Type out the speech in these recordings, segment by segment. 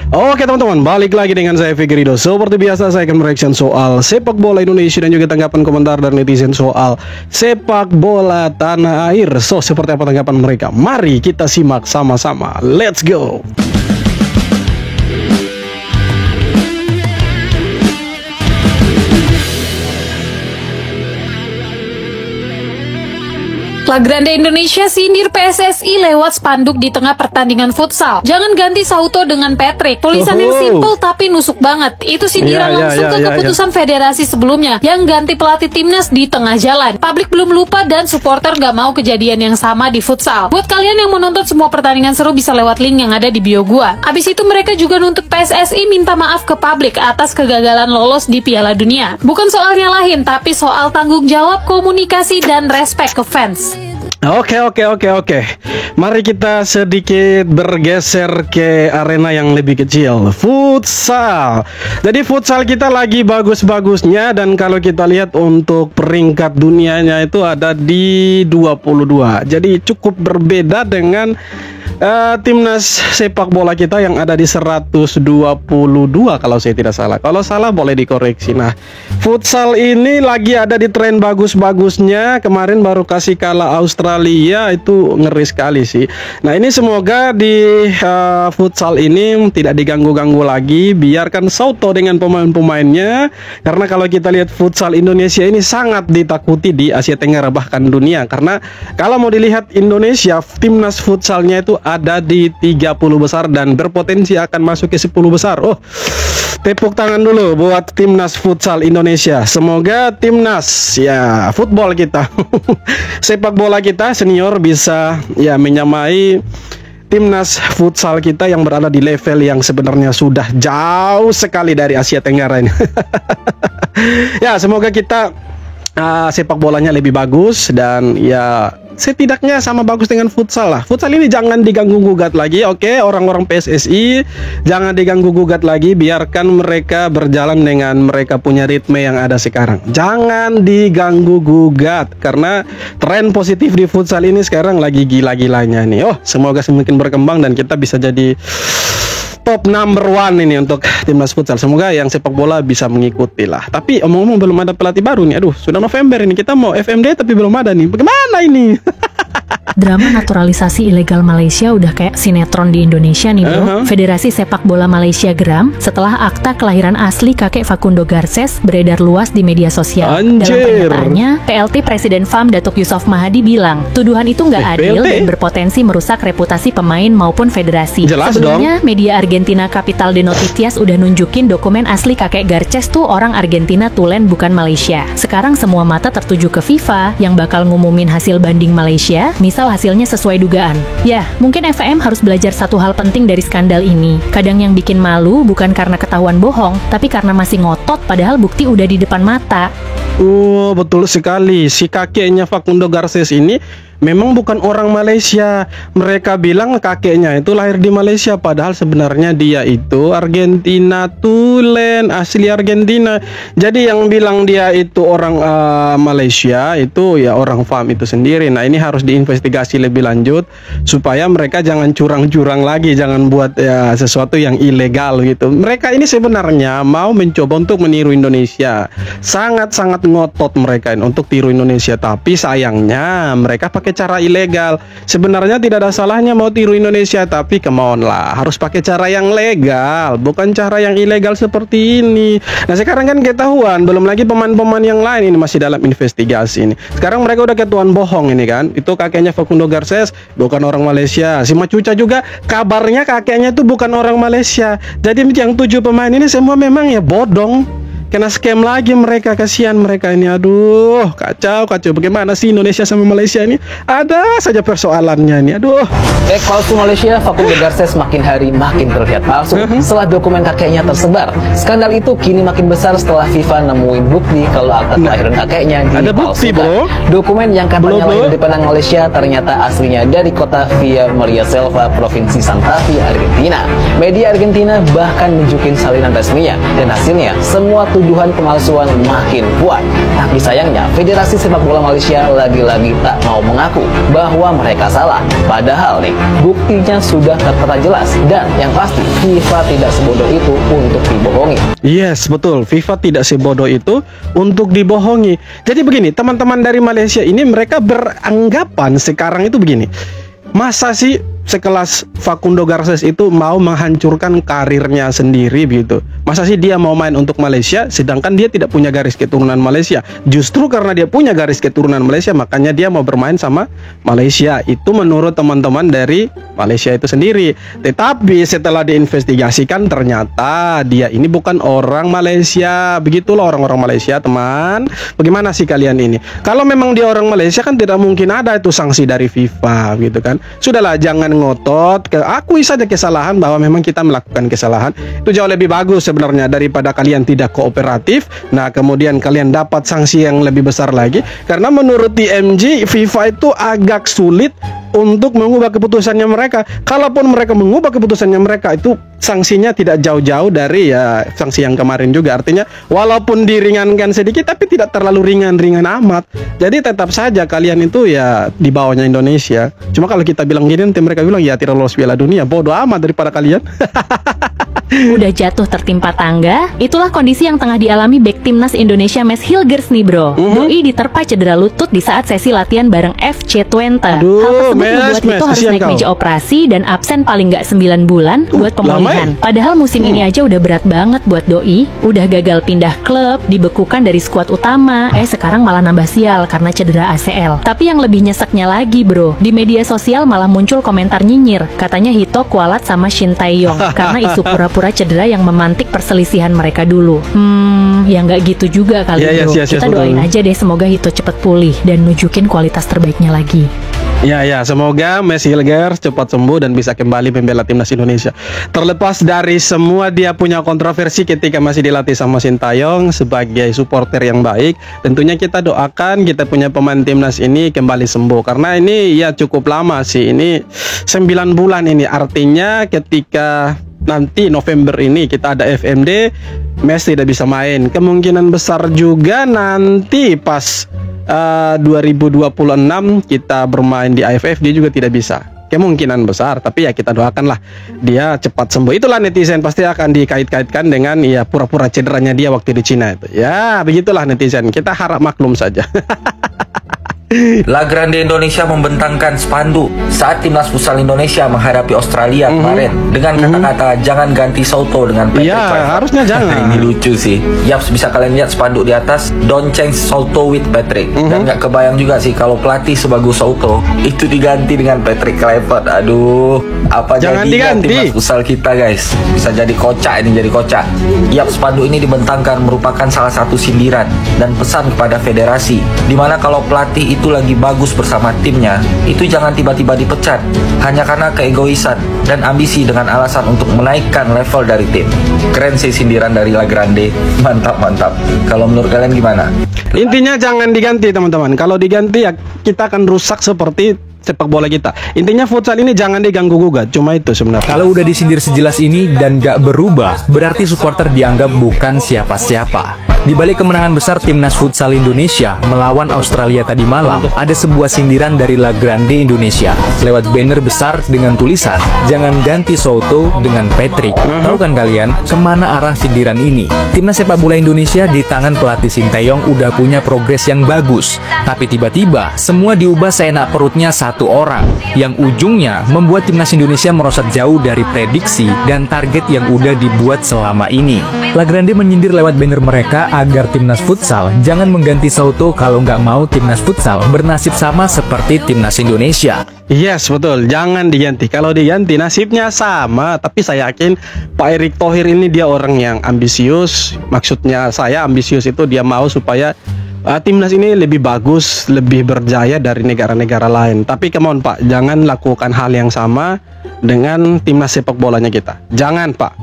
Oke teman-teman, balik lagi dengan saya Fikrido. Seperti biasa saya akan mereaction soal sepak bola Indonesia dan juga tanggapan komentar dari netizen soal sepak bola tanah air. So, seperti apa tanggapan mereka? Mari kita simak sama-sama. Let's go. La Grande Indonesia sindir PSSI lewat spanduk di tengah pertandingan futsal. Jangan ganti Sauto dengan Patrick. Tulisan yang simple tapi nusuk banget. Itu sindiran langsung ke keputusan federasi sebelumnya yang ganti pelatih timnas di tengah jalan. Publik belum lupa dan supporter gak mau kejadian yang sama di futsal. Buat kalian yang menonton semua pertandingan seru bisa lewat link yang ada di bio gua. Abis itu mereka juga nuntut PSSI minta maaf ke publik atas kegagalan lolos di Piala Dunia. Bukan soal nyalahin, tapi soal tanggung jawab, komunikasi, dan respect ke fans. Oke. Mari kita sedikit bergeser ke arena yang lebih kecil, futsal. Jadi futsal kita lagi bagus-bagusnya, dan kalau kita lihat untuk peringkat dunianya itu ada di 22. Jadi cukup berbeda dengan timnas sepak bola kita yang ada di 122 kalau saya tidak salah. Kalau salah boleh dikoreksi. Nah, futsal ini lagi ada di tren bagus-bagusnya. Kemarin baru kasih kalah Australia, itu ngeri sekali sih. Nah, ini semoga di futsal ini tidak diganggu-ganggu lagi. Biarkan Sauto dengan pemain-pemainnya, karena kalau kita lihat futsal Indonesia ini sangat ditakuti di Asia Tenggara bahkan dunia. Karena kalau mau dilihat Indonesia, timnas futsalnya itu ada di 30 besar dan berpotensi akan masuk ke 10 besar. Oh, tepuk tangan dulu buat timnas futsal Indonesia. Semoga timnas ya football kita sepak bola kita senior bisa ya menyamai timnas futsal kita yang berada di level yang sebenarnya sudah jauh sekali dari Asia Tenggara ini. Ya, semoga kita sepak bolanya lebih bagus, dan ya setidaknya sama bagus dengan futsal lah. Futsal ini jangan diganggu-gugat lagi, oke? Orang-orang PSSI jangan diganggu-gugat lagi. Biarkan mereka berjalan dengan mereka punya ritme yang ada sekarang. Jangan diganggu-gugat, karena tren positif di futsal ini sekarang lagi gila-gilanya nih. Oh, semoga semakin berkembang dan kita bisa jadi top number one ini untuk timnas futsal. Semoga yang sepak bola bisa mengikuti lah. Tapi omong-omong belum ada pelatih baru nih. Aduh, sudah November ini, kita mau FMD tapi belum ada nih. Bagaimana ini? Drama naturalisasi ilegal Malaysia udah kayak sinetron di Indonesia nih bro. Federasi Sepak Bola Malaysia geram setelah akta kelahiran asli kakek Facundo Garces beredar luas di media sosial. Dalam pernyataannya, PLT Presiden FAM Datuk Yusof Mahadi bilang, tuduhan itu nggak adil dan berpotensi merusak reputasi pemain maupun federasi. Sebelumnya, media Argentina Capital de Noticias udah nunjukin dokumen asli kakek Garces tuh orang Argentina tulen bukan Malaysia. Sekarang semua mata tertuju ke FIFA yang bakal ngumumin hasil banding Malaysia, misal hasilnya sesuai dugaan. Ya, mungkin FAM harus belajar satu hal penting dari skandal ini. Kadang yang bikin malu bukan karena ketahuan bohong, tapi karena masih ngotot padahal bukti udah di depan mata. Oh, betul sekali. Si kakeknya Facundo Garces ini memang bukan orang Malaysia. Mereka bilang kakeknya itu lahir di Malaysia, padahal sebenarnya dia itu Argentina tulen, asli Argentina. Jadi yang bilang dia itu orang Malaysia itu ya orang FAM itu sendiri. Nah, ini harus diinvestigasi lebih lanjut supaya mereka jangan curang-curang lagi, jangan buat ya sesuatu yang ilegal gitu. Mereka ini sebenarnya mau mencoba untuk meniru Indonesia. Sangat-sangat ngotot mereka ini untuk tiru Indonesia, tapi sayangnya mereka pakai cara ilegal. Sebenarnya tidak ada salahnya mau tiru Indonesia, tapi come on lah, harus pakai cara yang legal, bukan cara yang ilegal seperti ini. Nah, sekarang kan ketahuan, belum lagi pemain-pemain yang lain ini masih dalam investigasi ini. Sekarang mereka udah ketuan bohong ini kan. Itu kakeknya Facundo Garces bukan orang Malaysia. Si Macuca juga kabarnya kakeknya itu bukan orang Malaysia. Jadi yang 7 pemain ini semua memang ya bodong. Kena scam lagi mereka, kasihan mereka ini. Aduh, kacau. Bagaimana sih Indonesia sama Malaysia ini? Ada saja persoalannya ini. Aduh. Back palsu Malaysia, Facundo Garces makin hari makin terlihat palsu setelah dokumen kakeknya tersebar. Skandal itu kini makin besar setelah FIFA nemuin bukti kalau akta kelahiran kakeknya dipalsukan. Dokumen yang katanya lahir di Penang, Malaysia ternyata aslinya dari kota Villa Maria Selva, Provinsi Santa Fe, Argentina. Media Argentina bahkan nunjukin salinan resminya, dan hasilnya semua tuduhan pemalsuan makin kuat. Tapi sayangnya, Federasi Sepak Bola Malaysia lagi-lagi tak mau mengaku bahwa mereka salah. Padahal nih, buktinya sudah tertera jelas. Dan yang pasti, FIFA tidak sebodoh itu untuk dibohongi. Yes, betul. FIFA tidak sebodoh itu untuk dibohongi. Jadi begini, teman-teman dari Malaysia ini mereka beranggapan sekarang itu begini. Masa sih sekelas Facundo Garces itu mau menghancurkan karirnya sendiri begitu? Masa sih dia mau main untuk Malaysia sedangkan dia tidak punya garis keturunan Malaysia? Justru karena dia punya garis keturunan Malaysia makanya dia mau bermain sama Malaysia. Itu menurut teman-teman dari Malaysia itu sendiri. Tetapi setelah diinvestigasikan ternyata dia ini bukan orang Malaysia. Begitulah orang-orang Malaysia, teman. Bagaimana sih kalian ini? Kalau memang dia orang Malaysia kan tidak mungkin ada itu sanksi dari FIFA gitu kan. Sudahlah, jangan ngotot, akui saja kesalahan bahwa memang kita melakukan kesalahan. Itu jauh lebih bagus sebenarnya daripada kalian tidak kooperatif. Nah, kemudian kalian dapat sanksi yang lebih besar lagi. Karena menurut TMG, FIFA itu agak sulit untuk mengubah keputusannya mereka. Kalaupun mereka mengubah keputusannya mereka, itu sanksinya tidak jauh-jauh dari ya sanksi yang kemarin juga. Artinya walaupun diringankan sedikit tapi tidak terlalu ringan-ringan amat. Jadi tetap saja kalian itu ya di bawahnya Indonesia. Cuma kalau kita bilang gini nanti mereka bilang ya tidak lolos Piala Dunia. Bodoh amat daripada kalian. Udah jatuh tertimpa tangga, itulah kondisi yang tengah dialami bek timnas Indonesia Mads Hilgers nih bro. Doi diterpa cedera lutut di saat sesi latihan bareng FC Twente. Hal tersebut membuat Hito harus naik meja operasi dan absen paling nggak 9 bulan buat pemulihan. Padahal musim ini aja udah berat banget buat Doi. Udah gagal pindah klub, dibekukan dari skuad utama. Sekarang malah nambah sial karena cedera ACL. Tapi yang lebih nyeseknya lagi bro, di media sosial malah muncul komentar nyinyir. Katanya Hito kualat sama Shin Tae-yong karena isu pura-pura cedera yang memantik perselisihan mereka dulu. Ya nggak gitu juga kali bro. Kita doain aja deh semoga Hito cepet pulih dan nunjukin kualitas terbaiknya lagi. Ya, semoga Mads Hilgers cepat sembuh dan bisa kembali membela timnas Indonesia. Terlepas dari semua dia punya kontroversi ketika masih dilatih sama Shin Tae-yong sebagai supporter yang baik, tentunya kita doakan kita punya pemain timnas ini kembali sembuh. Karena ini ya cukup lama sih, ini 9 bulan ini. Artinya ketika nanti November ini kita ada FMD, Mads tidak bisa main. Kemungkinan besar juga nanti pas 2026 kita bermain di AFF dia juga tidak bisa. Kemungkinan besar, tapi ya kita doakanlah dia cepat sembuh. Itulah netizen pasti akan dikait-kaitkan dengan ya pura-pura cederanya dia waktu di Cina itu. Ya, begitulah netizen. Kita harap maklum saja. La Grande Indonesia membentangkan spanduk saat timnas futsal Indonesia menghadapi Australia kemarin dengan kata-kata jangan ganti Souto dengan Patrick Kluivert. Harusnya jangan. Ini lucu sih. Yaps, bisa kalian lihat spanduk di atas, don't change Souto with Patrick. Dan nggak kebayang juga sih kalau pelatih sebagus Souto itu diganti dengan Patrick Kluivert. Aduh, apa jangan jadinya diganti timnas futsal kita guys? Bisa jadi kocak ini, jadi kocak. Yaps, spanduk ini dibentangkan merupakan salah satu sindiran dan pesan kepada federasi, dimana kalau pelatih itu lagi bagus bersama timnya, itu jangan tiba-tiba dipecat hanya karena keegoisan dan ambisi dengan alasan untuk menaikkan level dari tim. Keren sih sindiran dari La Grande. Mantap. Kalau menurut kalian gimana? Intinya jangan diganti teman-teman. Kalau diganti ya kita akan rusak seperti sepak bola kita. Intinya futsal ini jangan diganggu gugat. Cuma itu sebenarnya. Kalau udah disindir sejelas ini dan gak berubah, berarti supporter dianggap bukan siapa-siapa. Di balik kemenangan besar timnas futsal Indonesia melawan Australia tadi malam, ada sebuah sindiran dari La Grande Indonesia lewat banner besar dengan tulisan jangan ganti Souto dengan Patrick. Tahu kan kalian kemana arah sindiran ini? Timnas sepak bola Indonesia di tangan pelatih Shin Tae-yong udah punya progres yang bagus, tapi tiba-tiba semua diubah seenak perutnya satu orang, yang ujungnya membuat timnas Indonesia merosot jauh dari prediksi dan target yang udah dibuat selama ini. La Grande menyindir lewat banner mereka agar timnas futsal jangan mengganti Souto kalau nggak mau timnas futsal bernasib sama seperti timnas Indonesia. Yes, betul. Jangan diganti. Kalau diganti nasibnya sama. Tapi saya yakin Pak Erick Thohir ini dia orang yang ambisius. Maksudnya saya ambisius itu dia mau supaya timnas ini lebih bagus, lebih berjaya dari negara-negara lain. Tapi come on Pak, jangan lakukan hal yang sama dengan timnas sepak bolanya kita. Jangan Pak.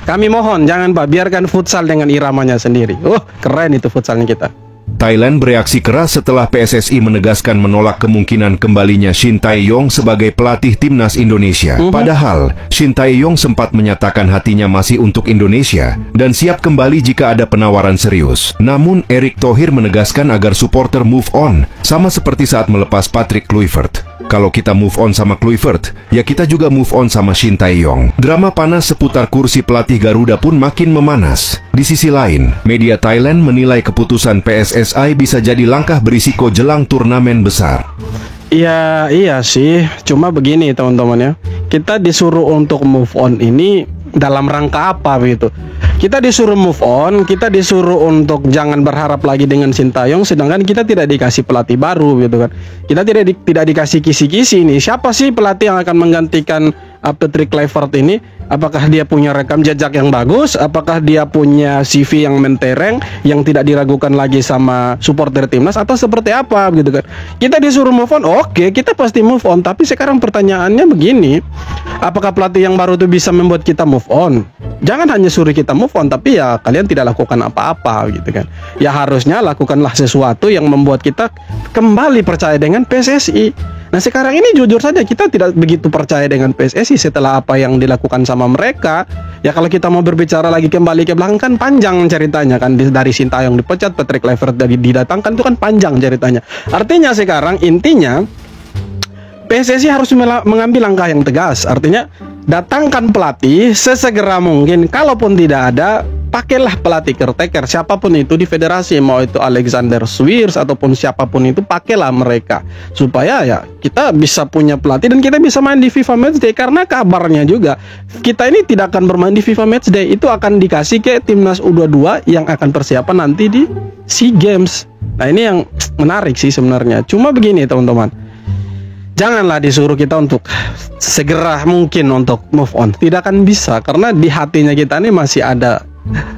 Kami mohon, jangan Pak, biarkan futsal dengan iramanya sendiri. Keren itu futsalnya kita. Thailand bereaksi keras setelah PSSI menegaskan menolak kemungkinan kembalinya Shin Tae-yong sebagai pelatih timnas Indonesia. Padahal, Shin Tae-yong sempat menyatakan hatinya masih untuk Indonesia dan siap kembali jika ada penawaran serius. Namun, Erick Thohir menegaskan agar supporter move on, sama seperti saat melepas Patrick Kluivert. Kalau kita move on sama Kluivert, ya kita juga move on sama Shin Tae-yong. Drama panas seputar kursi pelatih Garuda pun makin memanas. Di sisi lain, media Thailand menilai keputusan PSSI bisa jadi langkah berisiko jelang turnamen besar. Iya sih, cuma begini teman-teman ya. Kita disuruh untuk move on ini dalam rangka apa begitu? Kita disuruh move on, kita disuruh untuk jangan berharap lagi dengan Shin Tae-yong, sedangkan kita tidak dikasih pelatih baru gitu kan. Kita tidak dikasih kisi-kisi nih. Siapa sih pelatih yang akan menggantikan Patrick Kluivert ini? Apakah dia punya rekam jejak yang bagus? Apakah dia punya CV yang mentereng, yang tidak diragukan lagi sama supporter timnas, atau seperti apa gitu kan? Kita disuruh move on, oke, kita pasti move on. Tapi sekarang pertanyaannya begini, apakah pelatih yang baru itu bisa membuat kita move on? Jangan hanya suruh kita move on, tapi ya kalian tidak lakukan apa-apa gitu kan. Ya harusnya lakukanlah sesuatu yang membuat kita kembali percaya dengan PSSI. Nah sekarang ini jujur saja kita tidak begitu percaya dengan PSSI setelah apa yang dilakukan sama mereka. Ya kalau kita mau berbicara lagi kembali ke belakang kan panjang ceritanya kan. Dari Shin Tae-yong dipecat, Patrick Kluivert didatangkan, itu kan panjang ceritanya. Artinya sekarang intinya PSSI harus mengambil langkah yang tegas. Artinya datangkan pelatih sesegera mungkin. Kalaupun tidak ada, pakailah pelatih caretaker siapapun itu di federasi, mau itu Alexander Swiers ataupun siapapun itu, pakailah mereka supaya ya kita bisa punya pelatih dan kita bisa main di FIFA Matchday. Karena kabarnya juga kita ini tidak akan bermain di FIFA Matchday, itu akan dikasih ke timnas U22 yang akan persiapan nanti di SEA Games. Nah ini yang menarik sih sebenarnya. Cuma begini teman-teman, janganlah disuruh kita untuk segera mungkin untuk move on. Tidak akan bisa, karena di hatinya kita ini masih ada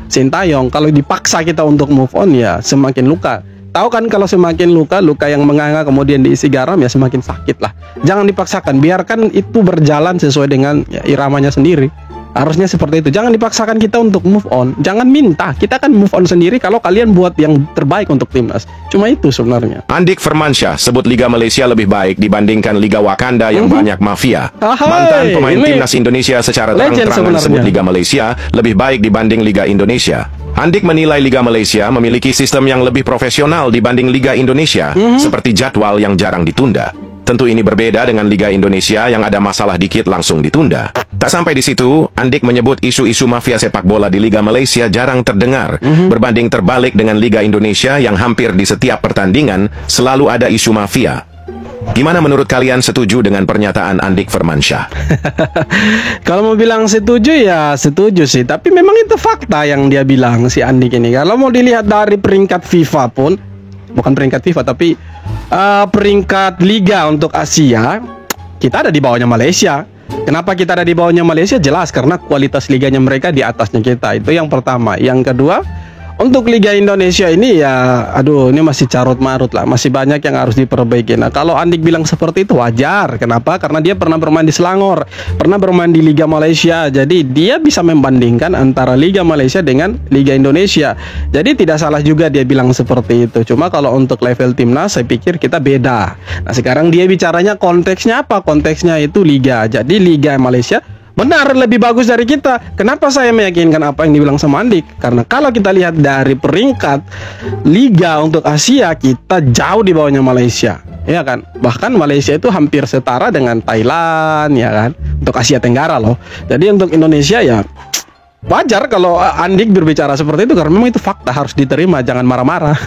Shin Tae-yong. Kalau dipaksa kita untuk move on ya semakin luka. Tahu kan kalau semakin luka yang menganga kemudian diisi garam ya semakin sakit lah. Jangan dipaksakan, biarkan itu berjalan sesuai dengan ya, iramanya sendiri. Harusnya seperti itu. Jangan dipaksakan kita untuk move on. Jangan minta, kita akan move on sendiri kalau kalian buat yang terbaik untuk timnas. Cuma itu sebenarnya. Andik Firmansyah sebut Liga Malaysia lebih baik dibandingkan Liga Wakanda yang banyak mafia. Mantan pemain timnas Indonesia secara terang-terangan sebut Liga Malaysia lebih baik dibanding Liga Indonesia. Andik menilai Liga Malaysia memiliki sistem yang lebih profesional dibanding Liga Indonesia, seperti jadwal yang jarang ditunda. Tentu ini berbeda dengan Liga Indonesia yang ada masalah dikit langsung ditunda. Tak sampai di situ, Andik menyebut isu-isu mafia sepak bola di Liga Malaysia jarang terdengar, berbanding terbalik dengan Liga Indonesia yang hampir di setiap pertandingan selalu ada isu mafia. Gimana menurut kalian, setuju dengan pernyataan Andik Firmansyah? Kalau mau bilang setuju ya setuju sih, tapi memang itu fakta yang dia bilang si Andik ini. Kalau mau dilihat dari peringkat FIFA pun, bukan peringkat FIFA tapi peringkat liga untuk Asia, kita ada di bawahnya Malaysia. Kenapa kita ada di bawahnya Malaysia? Jelas karena kualitas liganya mereka di atasnya kita. Itu yang pertama. Yang kedua, untuk Liga Indonesia ini ya, aduh, ini masih carut marut lah, masih banyak yang harus diperbaiki. Nah, kalau Andik bilang seperti itu wajar. Kenapa? Karena dia pernah bermain di Selangor, pernah bermain di Liga Malaysia. Jadi dia bisa membandingkan antara Liga Malaysia dengan Liga Indonesia. Jadi tidak salah juga dia bilang seperti itu. Cuma kalau untuk level timnas, saya pikir kita beda. Nah, sekarang dia bicaranya konteksnya apa? Konteksnya itu Liga. Jadi Liga Malaysia benar lebih bagus dari kita. Kenapa saya meyakinkan apa yang dibilang sama Andik? Karena kalau kita lihat dari peringkat liga untuk Asia, kita jauh di bawahnya Malaysia, ya kan? Bahkan Malaysia itu hampir setara dengan Thailand, ya kan? Untuk Asia Tenggara loh. Jadi untuk Indonesia ya wajar kalau Andik berbicara seperti itu, karena memang itu fakta, harus diterima, jangan marah-marah.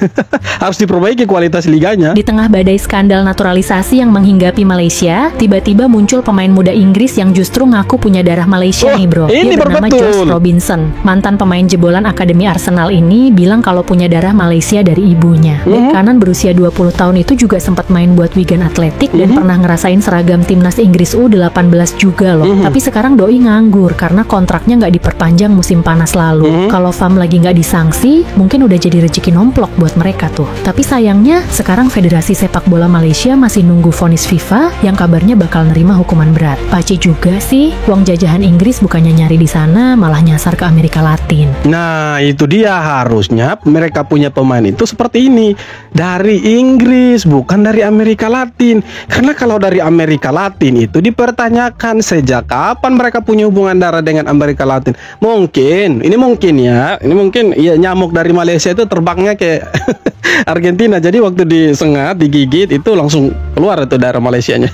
Harus diperbaiki kualitas liganya. Di tengah badai skandal naturalisasi yang menghinggapi Malaysia, tiba-tiba muncul pemain muda Inggris yang justru ngaku punya darah Malaysia nih bro. Dia bernama Josh Robinson. Mantan pemain jebolan Akademi Arsenal ini bilang kalau punya darah Malaysia dari ibunya. Bek kanan berusia 20 tahun itu juga sempat main buat Wigan Athletic dan pernah ngerasain seragam timnas Inggris U18 juga loh. Tapi sekarang doi nganggur karena kontraknya nggak diperpanjang sepanjang musim panas lalu. Kalau VAM lagi nggak disanksi, mungkin udah jadi rezeki nomplok buat mereka tuh. Tapi sayangnya, sekarang Federasi Sepak Bola Malaysia masih nunggu vonis FIFA yang kabarnya bakal nerima hukuman berat. Paci juga sih, uang jajahan Inggris bukannya nyari di sana, malah nyasar ke Amerika Latin. Nah, itu dia, harusnya mereka punya pemain itu seperti ini, dari Inggris, bukan dari Amerika Latin. Karena kalau dari Amerika Latin itu dipertanyakan sejak kapan mereka punya hubungan darah dengan Amerika Latin. Mungkin ya nyamuk dari Malaysia itu terbangnya ke Argentina. Jadi waktu disengat, digigit itu langsung keluar itu darah Malaysianya.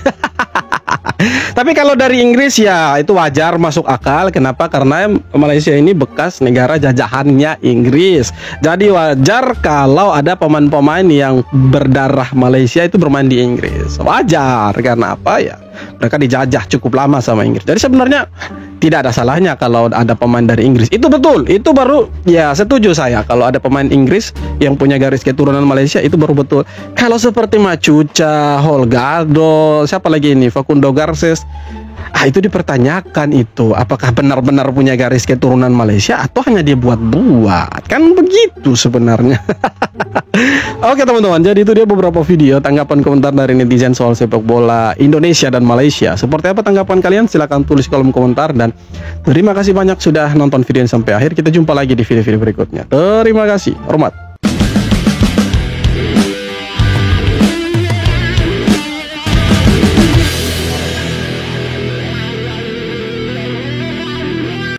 Tapi kalau dari Inggris ya itu wajar, masuk akal. Kenapa? Karena Malaysia ini bekas negara jajahannya Inggris. Jadi wajar kalau ada pemain-pemain yang berdarah Malaysia itu bermain di Inggris. Wajar, karena apa ya? Mereka dijajah cukup lama sama Inggris. Jadi sebenarnya tidak ada salahnya kalau ada pemain dari Inggris. Itu betul. Itu baru ya setuju saya. Kalau ada pemain Inggris yang punya garis keturunan Malaysia itu baru betul. Kalau seperti Machuca, Holgado, siapa lagi ini? Facundo Garces. Itu dipertanyakan itu. Apakah benar-benar punya garis keturunan Malaysia atau hanya dia buat-buat? Kan begitu sebenarnya. Oke teman-teman, jadi itu dia beberapa video tanggapan komentar dari netizen soal sepak bola Indonesia dan Malaysia. Seperti apa tanggapan kalian? Silahkan tulis di kolom komentar. Dan terima kasih banyak sudah nonton video ini sampai akhir. Kita jumpa lagi di video-video berikutnya. Terima kasih. Hormat.